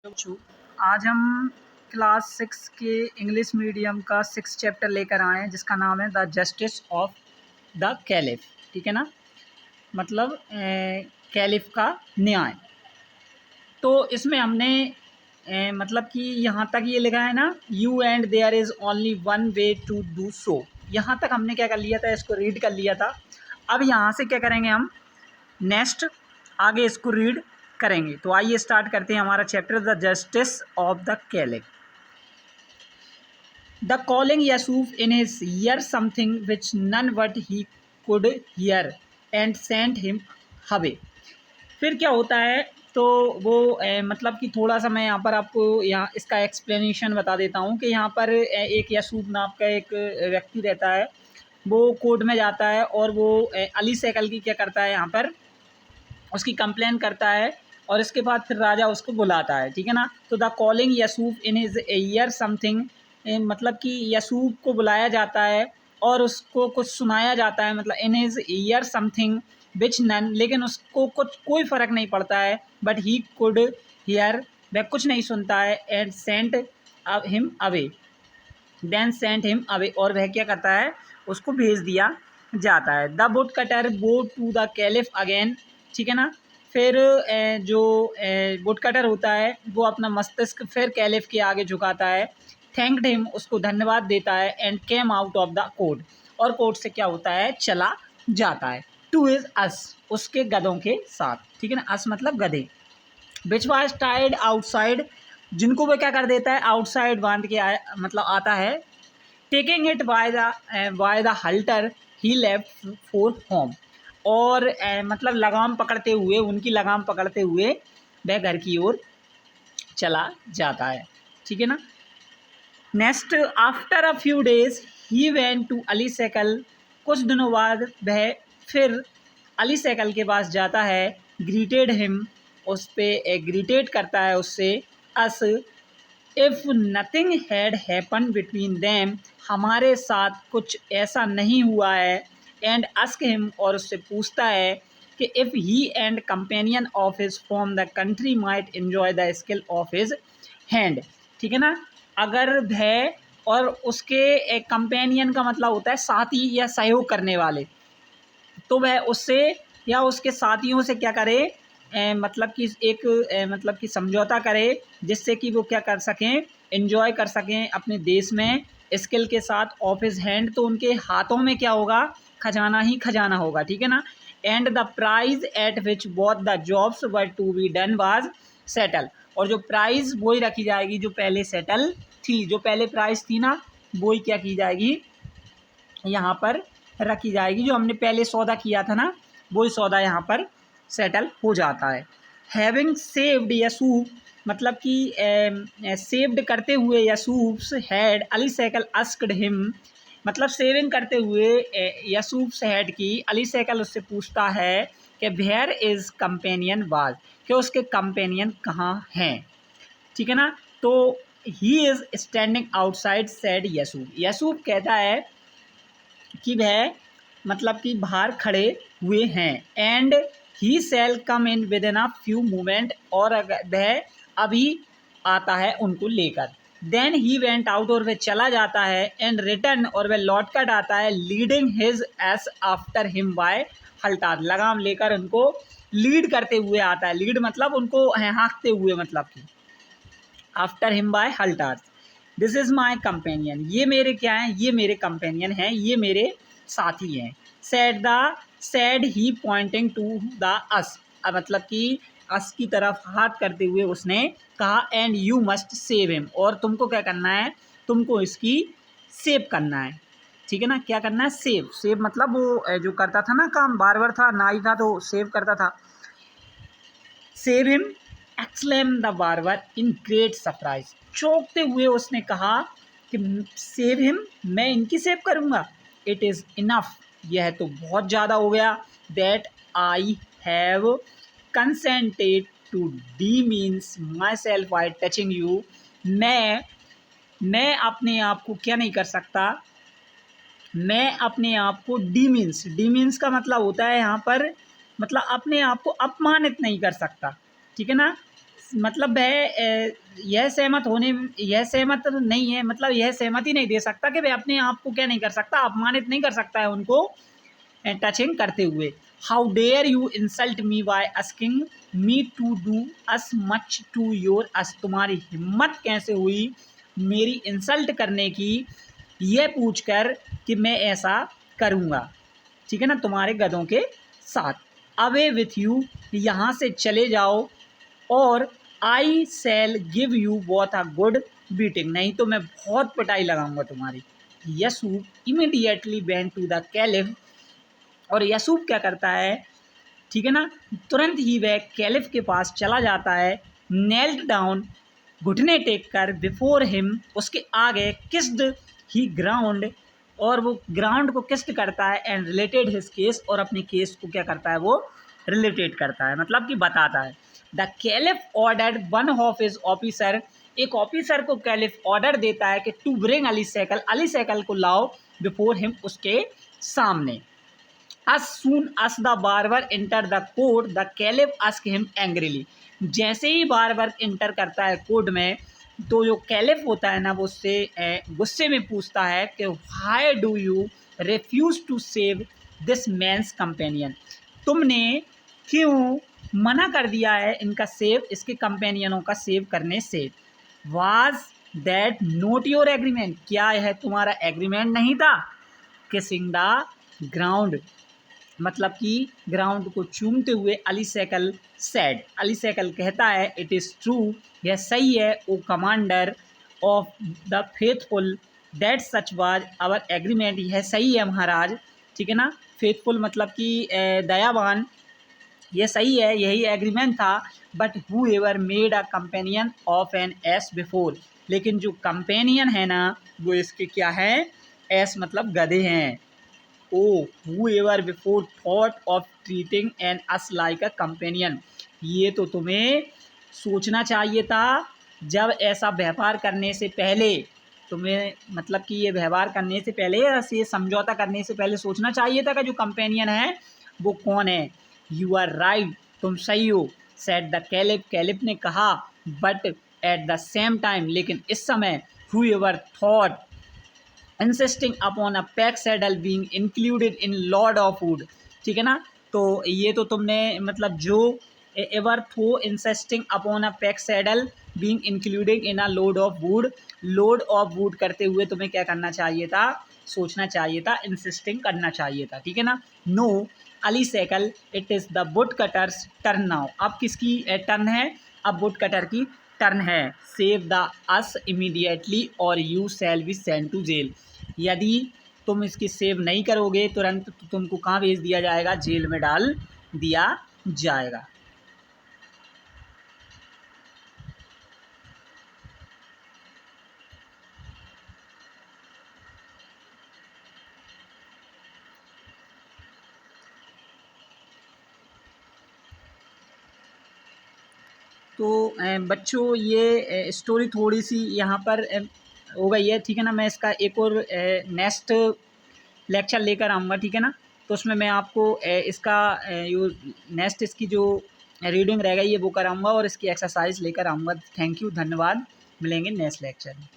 बच्चों, आज हम क्लास 6 के इंग्लिश मीडियम का 6 चैप्टर लेकर आए हैं जिसका नाम है the justice of the caliph. ठीक है ना, मतलब कैलिफ का न्याय। तो इसमें हमने मतलब कि यहाँ तक ये लिखा है ना, you and there is only one way to do so. यहाँ तक हमने क्या कर लिया था, इसको रीड कर लिया था। अब यहाँ से क्या करेंगे हम, नेक्स्ट आगे इसको रीड करेंगे। तो आइए स्टार्ट करते हैं हमारा chapter the justice of the caliph. The calling Yusuf in his ear something which none but he could hear and sent him away. फिर क्या होता है, तो वो मतलब कि थोड़ा सा मैं यहाँ पर आपको यहाँ इसका एक्सप्लेनेशन बता देता हूँ कि यहाँ पर एक यूसुफ नाम का एक व्यक्ति रहता है। वो कोर्ट में जाता है और वो अली सैकल की क्या करता है, यहाँ पर उसकी कंप्लेन करता है और इसके बाद फिर राजा उसको बुलाता है। ठीक है ना, तो the calling Yusuf in his ear something, मतलब कि यूसुफ को बुलाया जाता है और उसको कुछ सुनाया जाता है, मतलब in his ear something which none, लेकिन उसको कुछ कोई फ़र्क नहीं पड़ता है, बट ही कुड हियर, वह कुछ नहीं सुनता है, and sent him away, then sent him away, और वह क्या करता है, उसको भेज दिया जाता है। The wood cutter go to the caliph again. ठीक है ना, फिर जो वुड कटर होता है वो अपना मस्तिष्क फिर कैलिफ के आगे झुकाता है, थैंक्ड हिम, उसको धन्यवाद देता है, and came out of the court, और कोर्ट से क्या होता है, चला जाता है, टू हिज अस, उसके गधों के साथ। ठीक है ना, अस मतलब गधे, विच वाज टाइड आउटसाइड, जिनको वो क्या कर देता है, आउटसाइड बांध के मतलब आता है, taking it by the halter he left for home, और मतलब लगाम पकड़ते हुए, उनकी लगाम पकड़ते हुए वह घर की ओर चला जाता है। ठीक है ना, next after a few days he went to Ali Sakal, कुछ दिनों बाद वह फिर अली सैकल के पास जाता है, ग्रीटेड हिम, उस पे ग्रीटेड करता है उससे, us if nothing had happen between them, हमारे साथ कुछ ऐसा नहीं हुआ है, एंड अस्क हिम, और उससे पूछता है कि if he and companion of his from the country might enjoy the skill of his hand. ठीक है ना, अगर वह और उसके एक कंपेनियन का मतलब होता है साथी या सहयोग करने वाले, तो वह उससे या उसके साथियों से क्या करे, मतलब कि एक मतलब कि समझौता करे, जिससे कि वो क्या कर सकें, एंजॉय कर सकें अपने देश में स्किल के साथ, ऑफ हिज हैंड, तो उनके हाथों में क्या होगा, खजाना ही खजाना होगा। ठीक है ना, and the price at which both the jobs were to be done was settle, और जो प्राइज़ वही रखी जाएगी जो पहले सेटल थी, जो पहले प्राइस थी ना, वही क्या की जाएगी, यहाँ पर रखी जाएगी, जो हमने पहले सौदा किया था ना, वही सौदा यहाँ पर सेटल हो जाता है। हैविंग सेव्ड यूसुफ, मतलब कि सेव्ड करते हुए Yusuf had Ali Sakal asked him, मतलब सेविंग करते हुए यूसुफ हैड की अली सैकल उससे पूछता है कि वेयर इज़ कंपेनियन वाज, कि उसके कंपेनियन कहाँ हैं। ठीक है ना, तो he is standing outside said Yusuf, Yusuf कहता है कि वह मतलब कि बाहर खड़े हुए हैं, and he shall come in within a few moment, और वह अभी आता है उनको लेकर। देन ही वेंट आउट, और वह चला जाता है, एंड रिटर्न, और वह लौट कर आता है, leading his ass after him by halter, लगाम लेकर उनको लीड करते हुए आता है, लीड मतलब उनको हाँकते हुए, मतलब कि after him by halter, this is my companion, ये मेरे क्या हैं, ये मेरे कंपेनियन हैं, ये मेरे साथी हैं। Said he pointing to the ass, मतलब कि अस की तरफ हाथ करते हुए उसने कहा, and you must save him, और तुमको क्या करना है, तुमको इसकी सेव करना है। ठीक है ना, क्या करना है, सेव, सेव मतलब वो जो करता था ना काम, बार था, नाई था, तो सेव करता था। Save him exclaimed the barber in great surprise, चौंकते हुए उसने कहा कि सेव हिम, मैं इनकी सेव करूँगा, इट इज़ इनफ, यह तो बहुत ज़्यादा हो गया, that I have consented to demean myself by touching you, मैं अपने आप को क्या नहीं कर सकता, मैं अपने आप को डी मीन्स का मतलब होता है यहाँ पर, मतलब अपने आप को अपमानित नहीं कर सकता। ठीक है ना, मतलब है यह सहमत नहीं है, मतलब यह सहमति नहीं दे सकता कि वह अपने आप को क्या नहीं कर सकता, अपमानित नहीं कर सकता है उनको टचिंग करते हुए। How dare you insult me by asking me to do as much to your ass, तुम्हारी हिम्मत कैसे हुई मेरी इंसल्ट करने की, ये पूछकर कि मैं ऐसा करूँगा, ठीक है ना, तुम्हारे गधों के साथ। अवे विथ यू, यहाँ से चले जाओ, और I shall give you both a good beating, नहीं तो मैं बहुत पिटाई लगाऊंगा तुम्हारी। Yusuf immediately went to the caliph, और यसूफ क्या करता है, ठीक है ना, तुरंत ही वह कैलिफ के पास चला जाता है। नेल्ट डाउन, घुटने टेक कर, बिफोर हिम, उसके आगे, किस्ड ही ग्राउंड, और वो ग्राउंड को किस्ट करता है, एंड रिलेटेड हिज केस, और अपने केस को क्या करता है, वो रिलेटेड करता है, मतलब कि बताता है। The caliph ordered one of his officer, एक ऑफिसर को कैलिफ ऑर्डर देता है कि टू ब्रिंग अली सैकल, अली सैकल को लाओ, बिफोर हिम, उसके सामने। As soon as the barber enter the court, the caliph ask him angrily, जैसे ही बार्बर इंटर करता है कोर्ट में, तो जो कैलिफ होता है ना, वो उससे गुस्से में पूछता है कि why do you refuse to save this man's companion, तुमने क्यों मना कर दिया है इनका सेव, इसके कंपेनियनों का सेव करने से। Was that not your agreement, क्या यह तुम्हारा एग्रीमेंट नहीं था। किसिंग द ग्राउंड, मतलब कि ग्राउंड को चूमते हुए Ali Sakal said, Ali Sakal कहता है, इट इज़ ट्रू, यह सही है, O commander of the faithful, that such was our agreement, यह सही है महाराज, ठीक है ना, फेथफुल मतलब कि दयावान, यह सही है, यही एग्रीमेंट था। But who ever made a companion of an ass before, लेकिन जो कंपेनियन है ना, वो इसके क्या है, एस मतलब गधे हैं। ओ whoever before thought of treating an us like a companion, ये तो तुम्हें सोचना चाहिए था, जब ऐसा व्यवहार करने से पहले, तुम्हें मतलब कि ये व्यवहार करने से पहले, ये समझौता करने से पहले सोचना चाहिए था कि जो कंपेनियन है वो कौन है। यू आर राइट, तुम सही हो, सेड द कैलिफ, कैलिफ ने कहा, but at the same time, लेकिन इस समय, whoever thought insisting upon a pack saddle being included in Lord of would, ठीक है ना, तो ये तो तुमने मतलब जो एवर थो insisting upon a pack saddle being included in a load of would, load of would करते हुए तुम्हें क्या करना चाहिए था, सोचना चाहिए था, इंसिस्टिंग करना चाहिए था, ठीक है ना। No Ali Sakal, it is the wood cutter's turn now, अब किसकी टर्न है, अब वुड कटर की टर्न है। सेव द अस इमीडिएटली और you shall be sent to jail, यदि तुम इसकी सेव नहीं करोगे तुरंत, तो तुमको कहाँ भेज दिया जाएगा, जेल में डाल दिया जाएगा। तो बच्चों ये स्टोरी थोड़ी सी यहाँ पर हो गई है, ठीक है ना, मैं इसका एक और नेक्स्ट लेक्चर लेकर आऊँगा, ठीक है ना, तो उसमें मैं आपको इसका नेक्स्ट इसकी जो रीडिंग रह गई है वो कराऊँगा, और इसकी एक्सरसाइज लेकर आऊँगा। थैंक यू, धन्यवाद, मिलेंगे नेक्स्ट लेक्चर में।